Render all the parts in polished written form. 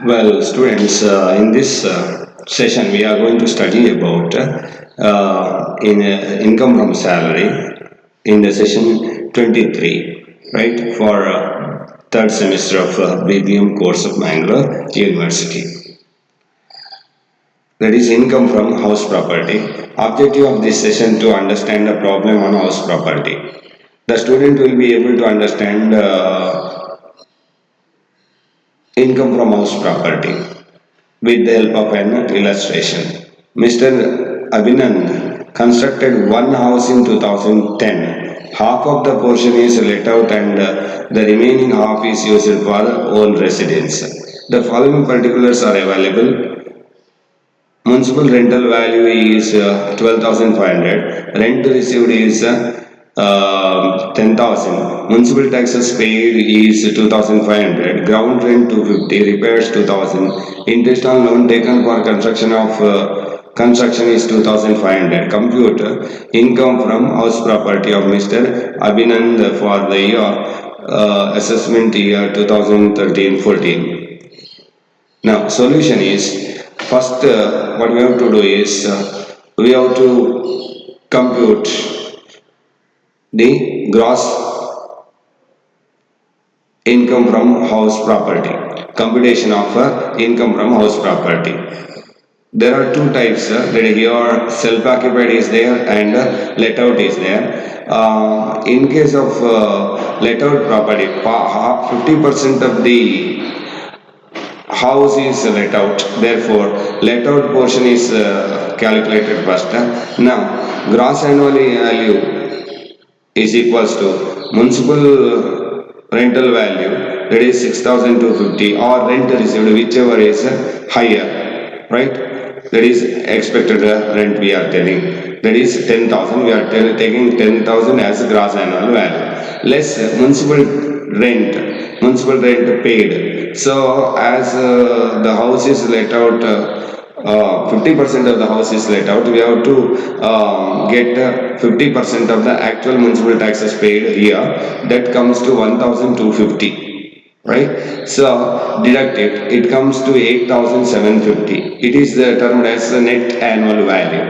Well, students, in this session, we are going to study about income from salary in the session 23, right, for third semester of BBM course of Mangalore University. That is income from house property. Objective of this session to understand the problem on house property. The student will be able to understand income from house property with the help of an illustration. Mr. Abhinand constructed one house in 2010. Half of the portion is let out and the remaining half is used for own residence. The following particulars are available. Municipal rental value is 12,500. Rent received is 10,000. Municipal taxes paid is 2,500. Ground rent 250. Repairs 2,000. Interest on loan taken for construction is 2,500. Compute income from house property of Mr. Abhinand for the year assessment year 2013-14. Now, solution is first what we have to do is we have to compute the gross income from house property. Computation of income from house property. There are two types. That here self-occupied is there and let out is there. In case of let out property, 50% of the house is let out, therefore let out portion is calculated first. Now gross annual value is equals to municipal rental value, that is 6,250, or rent received whichever is higher, right? That is expected rent we are telling, that is 10,000, we are taking 10,000 as gross annual value, less municipal rent paid. So as the house is let out, 50% of the house is let out, we have to get 50% of the actual municipal taxes paid here. That comes to 1,250, right? So deduct it comes to 8,750. It is termed as the net annual value.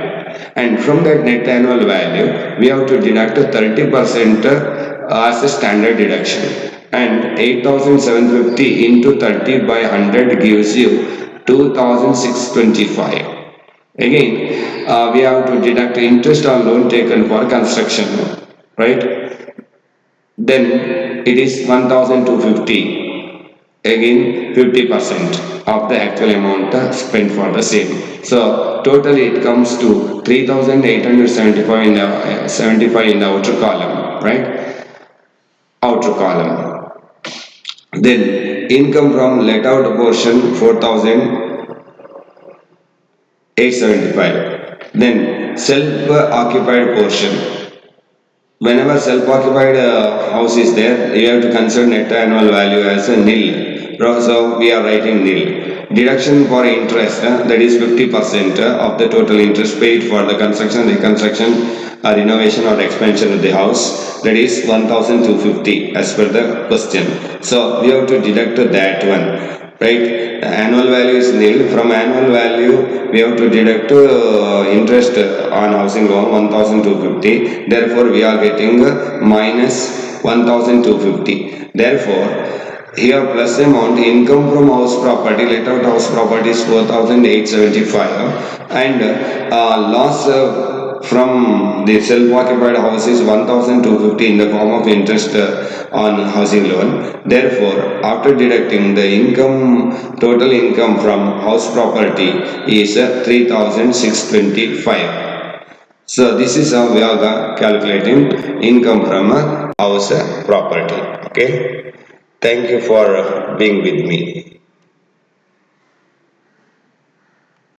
And from that net annual value, we have to deduct 30% as a standard deduction. And 8,750 into 30 by 100 gives you 2,625. Again, we have to deduct interest on loan taken for construction, right? Then it is 1,250. Again, 50% of the actual amount spent for the same. So totally it comes to 3,875 in the 75 in the outer column, right? Outer column. Then income from let out portion 4,875. Then self-occupied portion. Whenever self-occupied house is there, you have to consider net annual value as a nil. So we are writing nil. Deduction for interest, that is 50% of the total interest paid for the construction, reconstruction, renovation or expansion of the house, that is 1,250 as per the question. So we have to deduct that one, right? The annual value is nil. From annual value we have to deduct interest on housing loan 1,250. Therefore we are getting minus 1,250. Therefore here plus amount income from house property, let out house property is 4,875, and loss from the self-occupied house is 1,250 in the form of interest on housing loan. Therefore, after deducting the income, total income from house property is 3,625. So this is how we are calculating income from a house property. Okay. Thank you for being with me.